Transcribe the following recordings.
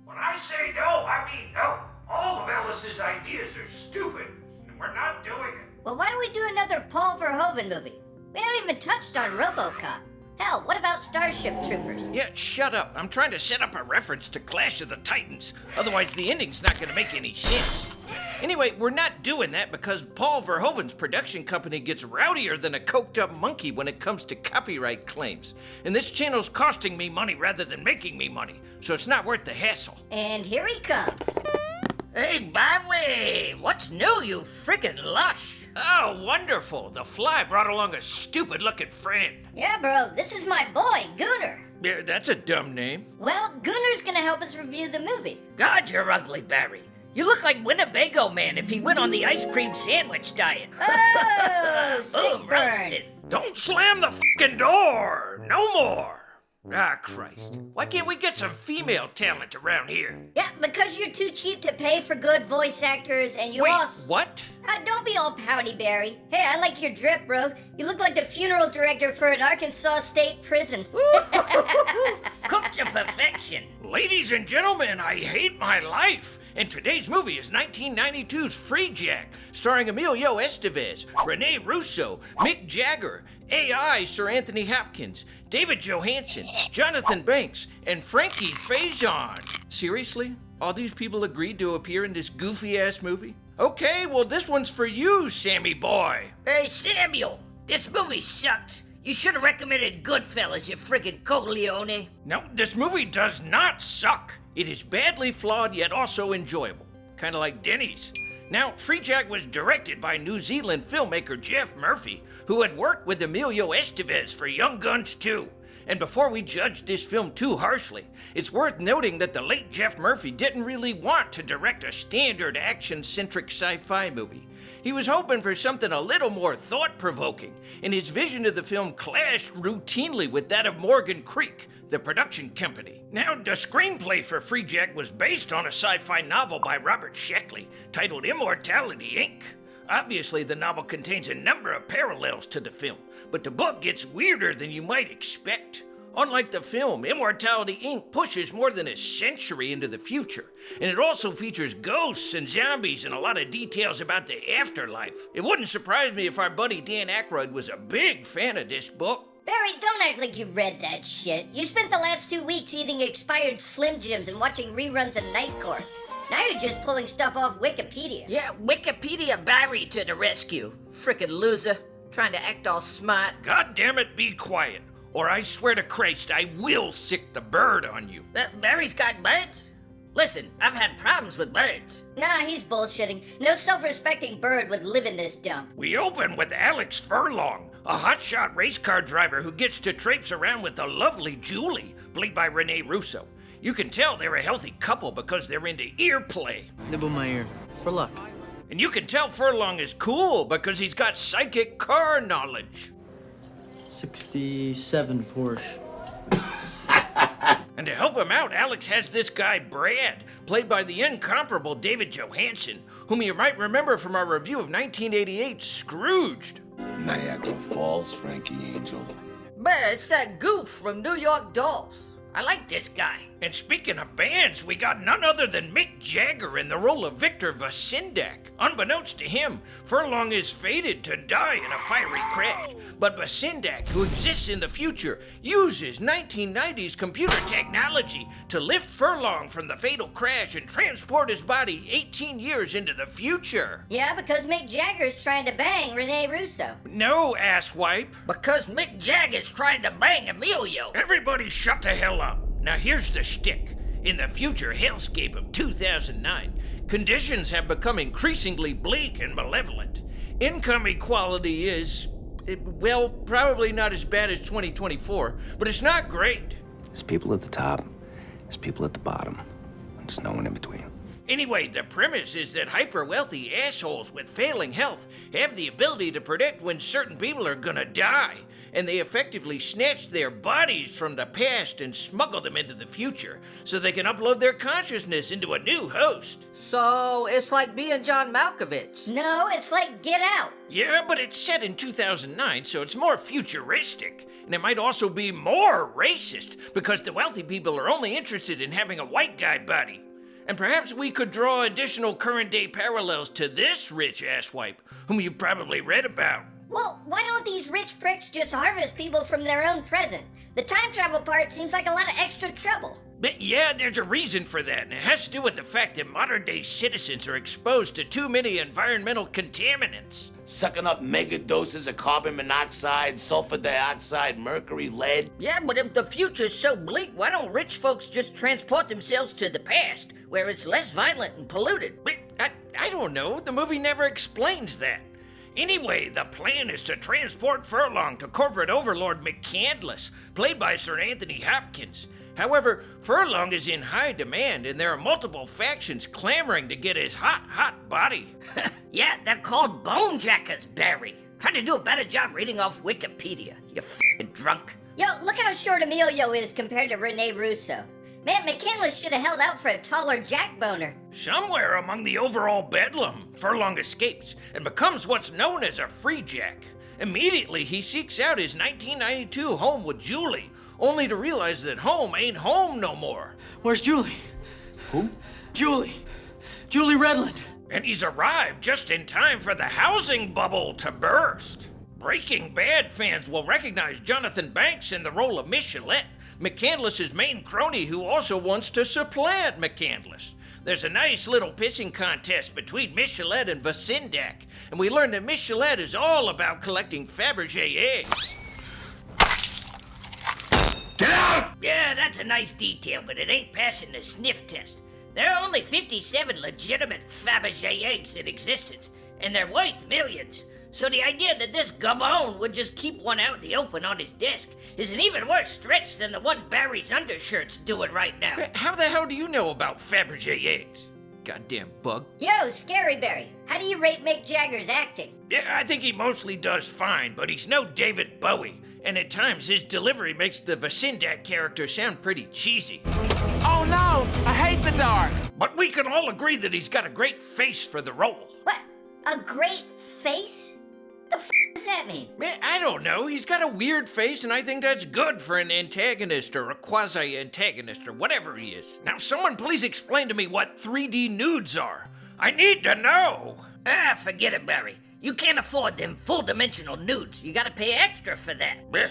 When I say no, I mean no. All of Ellis's ideas are stupid, and we're not doing it. Well, why don't we do another Paul Verhoeven movie? We haven't even touched on RoboCop. Hell, what about Starship Troopers? Yeah, shut up. I'm trying to set up a reference to Clash of the Titans. Otherwise, the ending's not going to make any sense. Anyway, we're not doing that because Paul Verhoeven's production company gets rowdier than a coked-up monkey when it comes to copyright claims. And this channel's costing me money rather than making me money, so it's not worth the hassle. And here he comes. Hey, Barry, what's new, you friggin' lush? Oh, wonderful. The fly brought along a stupid-looking friend. Yeah, bro, this is my boy, Gooner. Yeah, that's a dumb name. Well, Gooner's gonna help us review the movie. God, you're ugly, Barry. You look like Winnebago Man if he went on the ice cream sandwich diet. Oh, sick burn. roasted. Don't slam the fucking door! No more! Ah, Christ. Why can't we get some female talent around here? Yeah, because you're too cheap to pay for good voice actors, and you Wait, also... what? Don't be all pouty, Barry. Hey, I like your drip, bro. You look like the funeral director for an Arkansas state prison. Cooked to perfection. Ladies and gentlemen, I hate my life. And today's movie is 1992's Freejack, starring Emilio Estevez, Rene Russo, Mick Jagger, AI Sir Anthony Hopkins, David Johansen, Jonathan Banks, and Frankie Faison. Seriously? All these people agreed to appear in this goofy-ass movie? Okay, well this one's for you, Sammy boy. Hey, Samuel, this movie sucks. You should have recommended Goodfellas, you friggin' Corleone. No, this movie does not suck. It is badly flawed yet also enjoyable. Kinda like Denny's. Now, Freejack was directed by New Zealand filmmaker Geoff Murphy, who had worked with Emilio Estevez for Young Guns 2. And before we judge this film too harshly, it's worth noting that the late Geoff Murphy didn't really want to direct a standard action-centric sci-fi movie. He was hoping for something a little more thought-provoking, and his vision of the film clashed routinely with that of Morgan Creek, the production company. Now, the screenplay for Freejack was based on a sci-fi novel by Robert Sheckley titled Immortality, Inc. Obviously, the novel contains a number of parallels to the film, but the book gets weirder than you might expect. Unlike the film, Immortality, Inc. pushes more than a century into the future, and it also features ghosts and zombies and a lot of details about the afterlife. It wouldn't surprise me if our buddy Dan Aykroyd was a big fan of this book. Barry, don't act like you read that shit. You spent the last 2 weeks eating expired Slim Jims and watching reruns of Night Court. Now you're just pulling stuff off Wikipedia. Yeah, Wikipedia Barry to the rescue. Frickin' loser. Trying to act all smart. God damn it, be quiet, or I swear to Christ I will sick the bird on you. Barry's got birds? Listen, I've had problems with birds. Nah, he's bullshitting. No self-respecting bird would live in this dump. We open with Alex Furlong, a hotshot race car driver who gets to traipse around with the lovely Julie, played by Rene Russo. You can tell they're a healthy couple because they're into ear play. Nibble my ear, for luck. And you can tell Furlong is cool because he's got psychic car knowledge. 67 Porsche. And to help him out, Alex has this guy, Brad, played by the incomparable David Johansen, whom you might remember from our review of 1988's Scrooged. Niagara Falls, Frankie Angel. Bear, it's that goof from New York Dolls. I like this guy. And speaking of bands, we got none other than Mick Jagger in the role of Victor Vasindak. Unbeknownst to him, Furlong is fated to die in a fiery crash. But Vasindak, who exists in the future, uses 1990s computer technology to lift Furlong from the fatal crash and transport his body 18 years into the future. Yeah, because Mick Jagger's trying to bang Rene Russo. No, asswipe. Because Mick Jagger's trying to bang Emilio. Everybody shut the hell up. Now here's the shtick. In the future Hellscape of 2009, conditions have become increasingly bleak and malevolent. Income equality is, well, probably not as bad as 2024, but it's not great. There's people at the top, there's people at the bottom, and there's no one in between. Anyway, the premise is that hyper-wealthy assholes with failing health have the ability to predict when certain people are gonna die, and they effectively snatch their bodies from the past and smuggle them into the future so they can upload their consciousness into a new host. So it's like being John Malkovich. No, it's like Get Out. Yeah, but it's set in 2009, so it's more futuristic. And it might also be more racist, because the wealthy people are only interested in having a white guy body. And perhaps we could draw additional current-day parallels to this rich asswipe, whom you've probably read about. Well, why don't these rich pricks just harvest people from their own present? The time travel part seems like a lot of extra trouble. But yeah, there's a reason for that, and it has to do with the fact that modern-day citizens are exposed to too many environmental contaminants. Sucking up mega doses of carbon monoxide, sulfur dioxide, mercury, lead. Yeah, but if the future's so bleak, why don't rich folks just transport themselves to the past, where it's less violent and polluted? But I don't know. The movie never explains that. Anyway, the plan is to transport Furlong to corporate overlord McCandless, played by Sir Anthony Hopkins. However, Furlong is in high demand, and there are multiple factions clamoring to get his hot body. Yeah, they're called bonejackers, Barry. Try to do a better job reading off Wikipedia, you f***ing drunk. Yo, look how short Emilio is compared to Rene Russo. Man, McCandless should have held out for a taller Jack boner. Somewhere among the overall bedlam, Furlong escapes and becomes what's known as a Freejack. Immediately, he seeks out his 1992 home with Julie, only to realize that home ain't home no more. Where's Julie? Who? Julie Redland. And he's arrived just in time for the housing bubble to burst. Breaking Bad fans will recognize Jonathan Banks in the role of Michelet, McCandless's main crony who also wants to supplant McCandless. There's a nice little pissing contest between Michelet and Vasindak, and we learn that Michelet is all about collecting Fabergé eggs. Get out! Yeah, that's a nice detail, but it ain't passing the sniff test. There are only 57 legitimate Fabergé eggs in existence, and they're worth millions. So the idea that this gabon would just keep one out in the open on his desk is an even worse stretch than the one Barry's undershirt's doing right now. How the hell do you know about Fabergé eggs? Goddamn bug. Yo, Scary Barry, how do you rate Mick Jagger's acting? Yeah, I think he mostly does fine, but he's no David Bowie. And at times his delivery makes the Vasindak character sound pretty cheesy. Oh no! I hate the dark! But we can all agree that he's got a great face for the role. What? A great face? The f does that mean? Man, I don't know. He's got a weird face, and I think that's good for an antagonist or a quasi-antagonist or whatever he is. Now, someone please explain to me what 3D nudes are. I need to know. Forget it, Barry. You can't afford them full-dimensional nudes. You gotta pay extra for that. Blech.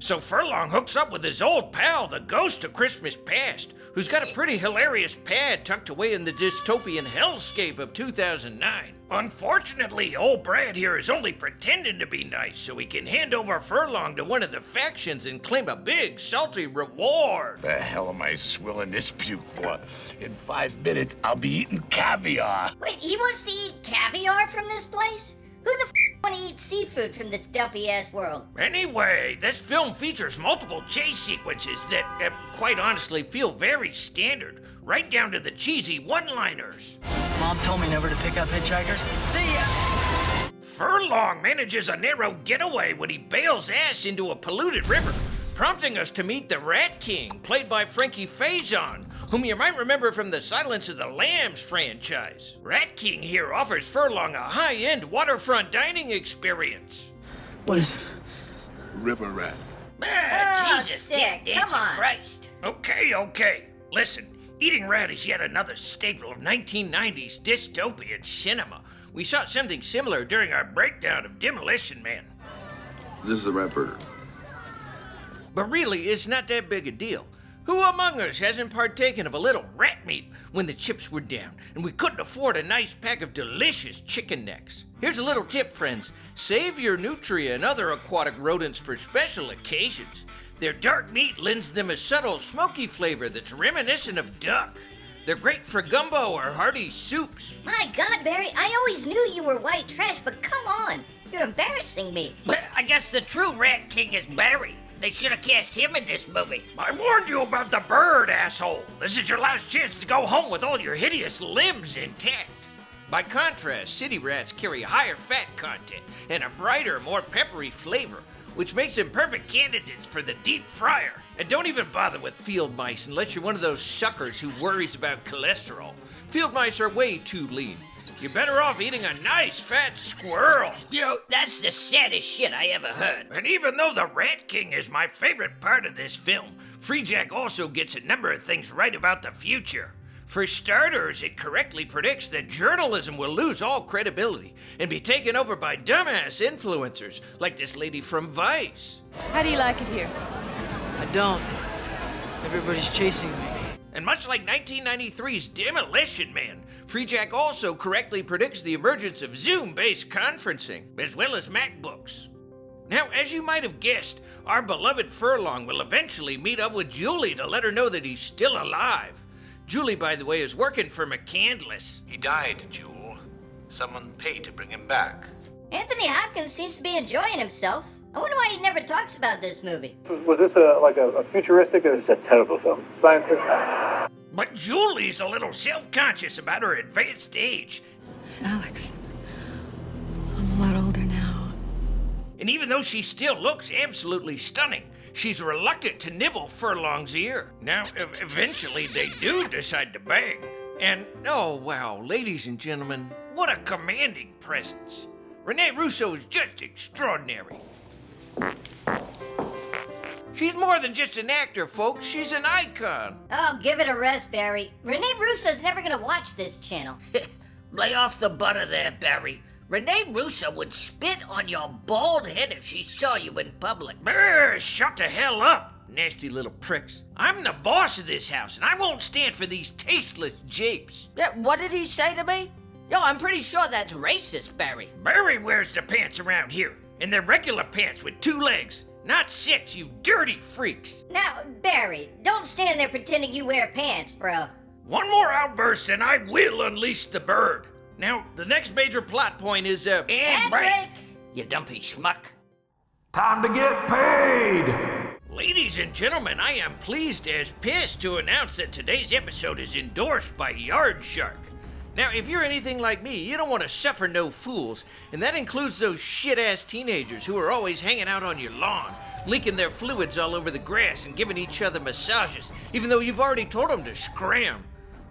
So Furlong hooks up with his old pal, the ghost of Christmas past, who's got a pretty hilarious pad tucked away in the dystopian Hellscape of 2009. Unfortunately, old Brad here is only pretending to be nice so he can hand over Furlong to one of the factions and claim a big, salty reward. The hell am I swilling this puke for? In 5 minutes, I'll be eating caviar. Wait, he wants to eat caviar from this place? Who the f want to eat seafood from this dumpy-ass world? Anyway, this film features multiple chase sequences that, quite honestly, feel very standard, right down to the cheesy one-liners. Mom told me never to pick up hitchhikers. See ya! Furlong manages a narrow getaway when he bails ass into a polluted river, prompting us to meet the Rat King, played by Frankie Faison, whom you might remember from the Silence of the Lambs franchise. Rat King here offers Furlong a high-end waterfront dining experience. What is it? River rat. Jesus, sick. dancing Come on. Christ. Okay. Listen, eating rat is yet another staple of 1990s dystopian cinema. We saw something similar during our breakdown of Demolition Man. This is a rat burger. But really, it's not that big a deal. Who among us hasn't partaken of a little rat meat when the chips were down and we couldn't afford a nice pack of delicious chicken necks? Here's a little tip, friends. Save your nutria and other aquatic rodents for special occasions. Their dark meat lends them a subtle, smoky flavor that's reminiscent of duck. They're great for gumbo or hearty soups. My God, Barry, I always knew you were white trash, but come on. You're embarrassing me. But I guess the true Rat King is Barry. They should have cast him in this movie. I warned you about the bird, asshole. This is your last chance to go home with all your hideous limbs intact. By contrast, city rats carry higher fat content and a brighter, more peppery flavor, which makes them perfect candidates for the deep fryer. And don't even bother with field mice unless you're one of those suckers who worries about cholesterol. Field mice are way too lean. You're better off eating a nice fat squirrel. Yo, that's the saddest shit I ever heard. And even though the Rat King is my favorite part of this film, Freejack also gets a number of things right about the future. For starters, it correctly predicts that journalism will lose all credibility and be taken over by dumbass influencers like this lady from Vice. How do you like it here? I don't. Everybody's chasing me. And much like 1993's Demolition Man, Freejack also correctly predicts the emergence of Zoom-based conferencing, as well as MacBooks. Now, as you might have guessed, our beloved Furlong will eventually meet up with Julie to let her know that he's still alive. Julie, by the way, is working for McCandless. He died, Jewel. Someone paid to bring him back. Anthony Hopkins seems to be enjoying himself. I wonder why he never talks about this movie. Was this like a futuristic? It's a terrible film. Scientific. But Julie's a little self-conscious about her advanced age. Alex, I'm a lot older now. And even though she still looks absolutely stunning, she's reluctant to nibble Furlong's ear. Now, eventually they do decide to bang. And, oh wow, ladies and gentlemen, what a commanding presence. Rene Russo is just extraordinary. She's more than just an actor, folks. She's an icon. Oh, give it a rest, Barry. Rene Russo's never gonna watch this channel. Lay off the butter there, Barry. Rene Russo would spit on your bald head if she saw you in public. Brr, shut the hell up, nasty little pricks. I'm the boss of this house, and I won't stand for these tasteless japes. Yeah, what did he say to me? Yo, I'm pretty sure that's racist, Barry. Barry wears the pants around here, and they're regular pants with 2 legs. Not 6, you dirty freaks. Now, Barry, don't stand there pretending you wear pants, bro. One more outburst and I will unleash the bird. Now, the next major plot point is, And break, break. you dumpy schmuck. Time to get paid! Ladies and gentlemen, I am pleased as piss to announce that today's episode is endorsed by LawnShark. Now, if you're anything like me, you don't want to suffer no fools, and that includes those shit-ass teenagers who are always hanging out on your lawn, leaking their fluids all over the grass and giving each other massages, even though you've already told them to scram.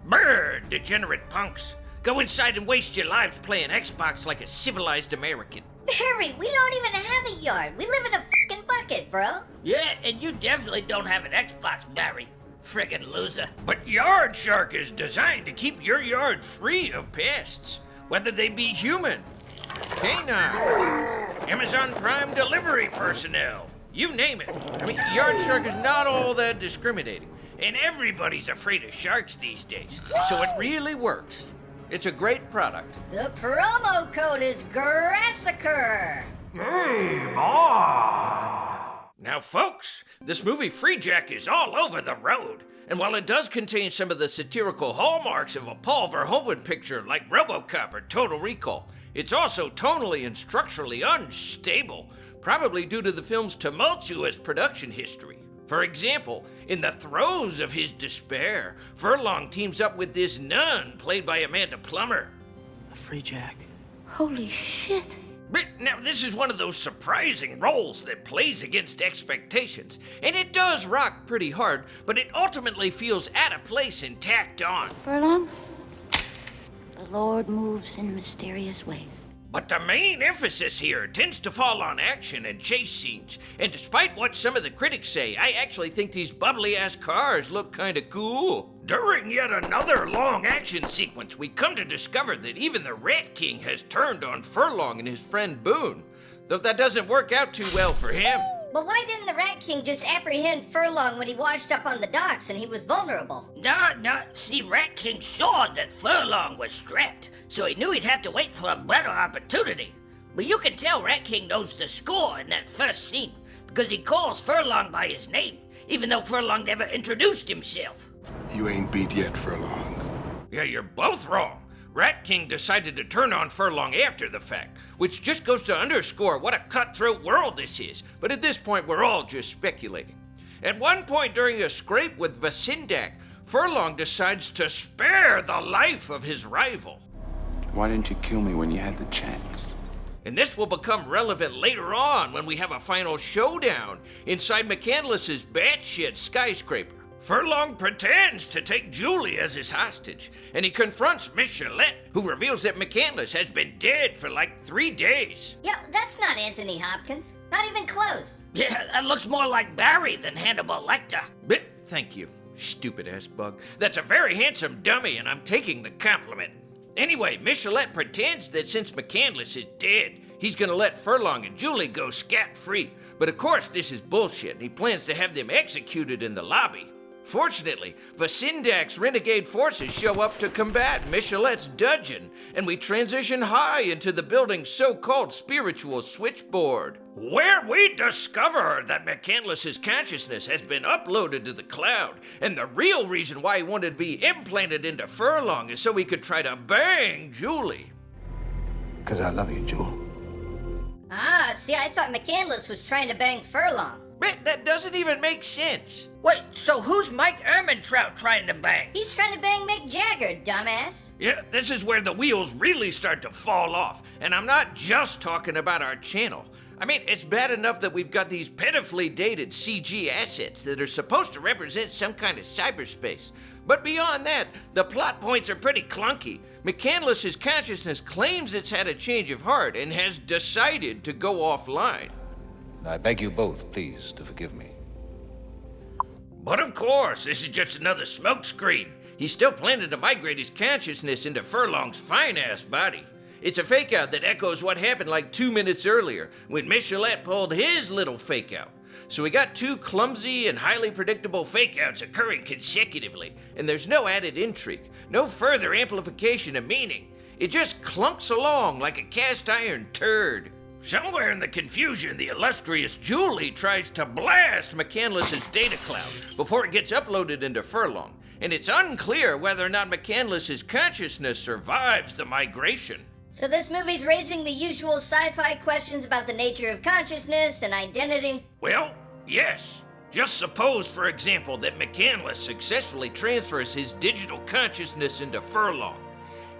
Brr, degenerate punks. Go inside and waste your lives playing Xbox like a civilized American. Barry, we don't even have a yard. We live in a fucking bucket, bro. Yeah, and you definitely don't have an Xbox, Barry. Friggin' loser. But LawnShark is designed to keep your yard free of pests, whether they be human, canine, Amazon Prime delivery personnel, you name it. I mean, LawnShark is not all that discriminating, and everybody's afraid of sharks these days, so it really works. It's a great product. The promo code is Grassacre. Game on! Now, folks, this movie Freejack is all over the road. And while it does contain some of the satirical hallmarks of a Paul Verhoeven picture like RoboCop or Total Recall, it's also tonally and structurally unstable, probably due to the film's tumultuous production history. For example, in the throes of his despair, Furlong teams up with this nun played by Amanda Plummer. A Freejack. Holy shit. But now, this is one of those surprising roles that plays against expectations, and it does rock pretty hard, but it ultimately feels out of place and tacked on. Furlong, the Lord moves in mysterious ways. But the main emphasis here tends to fall on action and chase scenes, and despite what some of the critics say, I actually think these bubbly-ass cars look kinda cool. During yet another long action sequence, we come to discover that even the Rat King has turned on Furlong and his friend Boone, though that doesn't work out too well for him. But why didn't the Rat King just apprehend Furlong when he washed up on the docks and he was vulnerable? No, see, Rat King saw that Furlong was strapped, so he knew he'd have to wait for a better opportunity. But you can tell Rat King knows the score in that first scene, because he calls Furlong by his name, even though Furlong never introduced himself. You ain't beat yet, Furlong. Yeah, you're both wrong. Rat King decided to turn on Furlong after the fact, which just goes to underscore what a cutthroat world this is, but at this point we're all just speculating. At one point during a scrape with Vasindak, Furlong decides to spare the life of his rival. Why didn't you kill me when you had the chance? And this will become relevant later on when we have a final showdown inside McCandless's batshit skyscraper. Furlong pretends to take Julie as his hostage, and he confronts Miss Gillette, who reveals that McCandless has been dead for like 3 days. Yo, that's not Anthony Hopkins. Not even close. Yeah, that looks more like Barry than Hannibal Lecter. Thank you, stupid-ass bug. That's a very handsome dummy, and I'm taking the compliment. Anyway, Miss Gillette pretends that since McCandless is dead, he's gonna let Furlong and Julie go scot-free. But of course, this is bullshit, and he plans to have them executed in the lobby. Fortunately, Vasindak's renegade forces show up to combat Miss Gillette's dudgeon, and we transition high into the building's so-called spiritual switchboard, where we discover that McCandless's consciousness has been uploaded to the cloud, and the real reason why he wanted to be implanted into Furlong is so he could try to bang Julie. Because I love you, Jewel. Ah, see, I thought McCandless was trying to bang Furlong. That doesn't even make sense. Wait, so who's Mike Ehrmantraut trying to bang? He's trying to bang Mick Jagger, dumbass. Yeah, this is where the wheels really start to fall off. And I'm not just talking about our channel. I mean, it's bad enough that we've got these pitifully dated CG assets that are supposed to represent some kind of cyberspace. But beyond that, the plot points are pretty clunky. McCandless's consciousness claims it's had a change of heart and has decided to go offline. I beg you both, please, to forgive me. But of course, this is just another smokescreen. He's still planning to migrate his consciousness into Furlong's fine-ass body. It's a fake-out that echoes what happened like 2 minutes earlier when Miss Gillette pulled his little fake-out. So we got 2 clumsy and highly predictable fake-outs occurring consecutively, and there's no added intrigue, no further amplification of meaning. It just clunks along like a cast-iron turd. Somewhere in the confusion, the illustrious Julie tries to blast McCandless's data cloud before it gets uploaded into Furlong, and it's unclear whether or not McCandless's consciousness survives the migration. So this movie's raising the usual sci-fi questions about the nature of consciousness and identity? Well, yes. Just suppose, for example, that McCandless successfully transfers his digital consciousness into Furlong.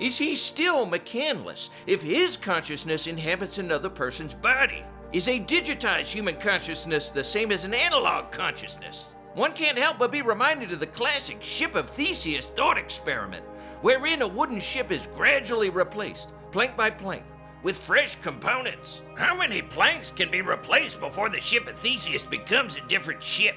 Is he still McCandless if his consciousness inhabits another person's body? Is a digitized human consciousness the same as an analog consciousness? One can't help but be reminded of the classic Ship of Theseus thought experiment, wherein a wooden ship is gradually replaced, plank by plank, with fresh components. How many planks can be replaced before the Ship of Theseus becomes a different ship?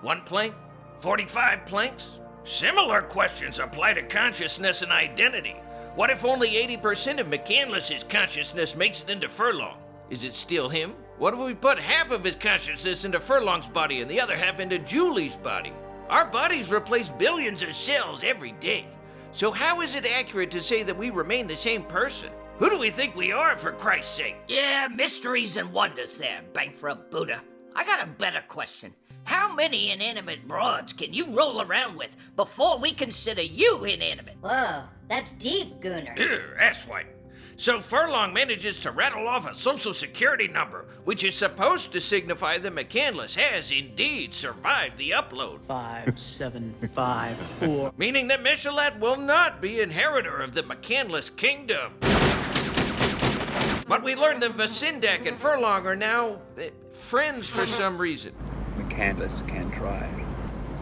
1 plank? 45 planks? Similar questions apply to consciousness and identity. What if only 80% of McCandless's consciousness makes it into Furlong? Is it still him? What if we put half of his consciousness into Furlong's body and the other half into Julie's body? Our bodies replace billions of cells every day. So how is it accurate to say that we remain the same person? Who do we think we are, for Christ's sake? Yeah, mysteries and wonders there, bankrupt Buddha. I got a better question. How many inanimate broads can you roll around with before we consider you inanimate? Whoa, that's deep, Gooner. Asswipe. So Furlong manages to rattle off a social security number, which is supposed to signify that McCandless has indeed survived the upload. 5754. Meaning that Miss Gillette will not be inheritor of the McCandless kingdom. But we learned that Vasindak and Furlong are now friends for some reason. McCandless can try.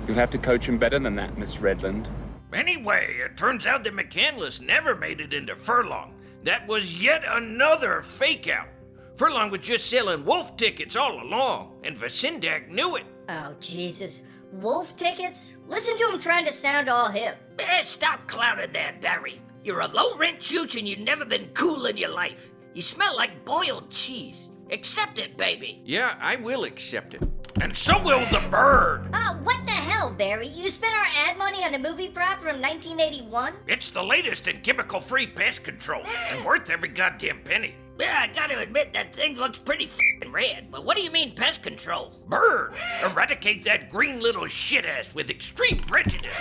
You'll have to coach him better than that, Miss Redland. Anyway, it turns out that McCandless never made it into Furlong. That was yet another fake-out. Furlong was just selling wolf tickets all along, and Vasindak knew it. Oh, Jesus. Wolf tickets? Listen to him trying to sound all hip. Stop clowning there, Barry. You're a low-rent chooch and you've never been cool in your life. You smell like boiled cheese. Accept it, baby. Yeah, I will accept it. And so will the bird! Oh, what the hell, Barry? You spent our ad money on a movie prop from 1981? It's the latest in chemical-free pest control, and worth every goddamn penny. Yeah, I gotta admit that thing looks pretty f***ing rad, but what do you mean pest control? Bird! Eradicate that green little shit-ass with extreme prejudice.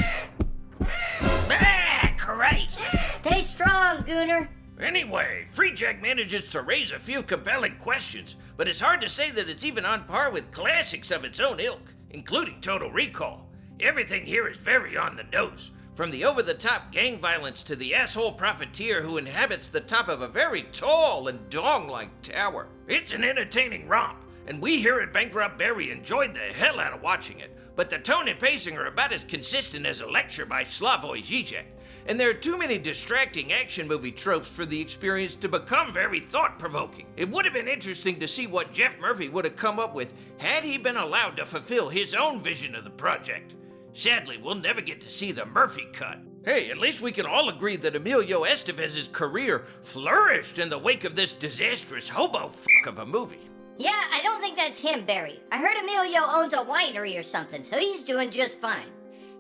Ah, Christ! Stay strong, Gooner. Anyway, Freejack manages to raise a few compelling questions, but it's hard to say that it's even on par with classics of its own ilk, including Total Recall. Everything here is very on the nose. From the over-the-top gang violence to the asshole profiteer who inhabits the top of a very tall and dong-like tower. It's an entertaining romp, and we here at Bankrupt Barry enjoyed the hell out of watching it, but the tone and pacing are about as consistent as a lecture by Slavoj Žižek, and there are too many distracting action movie tropes for the experience to become very thought-provoking. It would have been interesting to see what Geoff Murphy would have come up with had he been allowed to fulfill his own vision of the project. Sadly, we'll never get to see the Murphy cut. Hey, at least we can all agree that Emilio Estevez's career flourished in the wake of this disastrous hobo fuck of a movie. Yeah, I don't think that's him, Barry. I heard Emilio owns a winery or something, so he's doing just fine.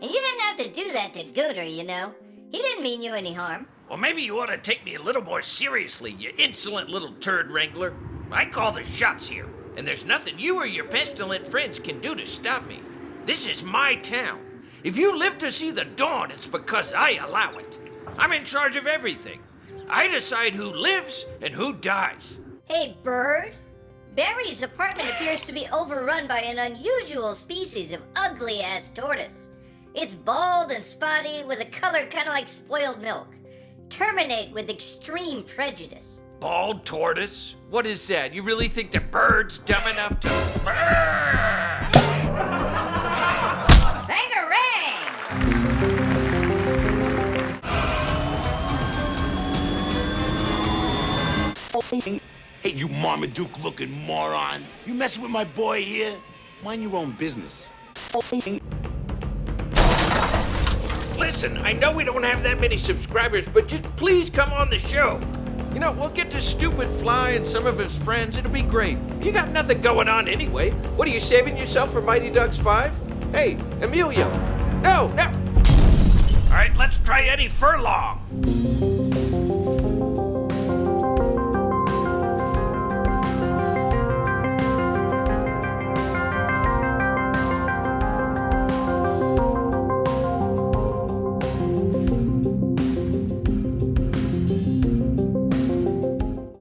And you didn't have to do that to Gooner, you know. He didn't mean you any harm. Well, maybe you ought to take me a little more seriously, you insolent little turd wrangler. I call the shots here, and there's nothing you or your pestilent friends can do to stop me. This is my town. If you live to see the dawn, it's because I allow it. I'm in charge of everything. I decide who lives and who dies. Hey, Bird. Barry's apartment appears to be overrun by an unusual species of ugly-ass tortoise. It's bald and spotty with a color kind of like spoiled milk. Terminate with extreme prejudice. Bald tortoise? What is that? You really think the bird's dumb enough to... Bangarang! Hey, you Marmaduke-looking moron. You messing with my boy here? Mind your own business. Listen, I know we don't have that many subscribers, but just please come on the show. You know, we'll get to Stupid Fly and some of his friends. It'll be great. You got nothing going on anyway. What, are you saving yourself for Mighty Ducks 5? Hey, Emilio. No. All right, let's try Eddie Furlong.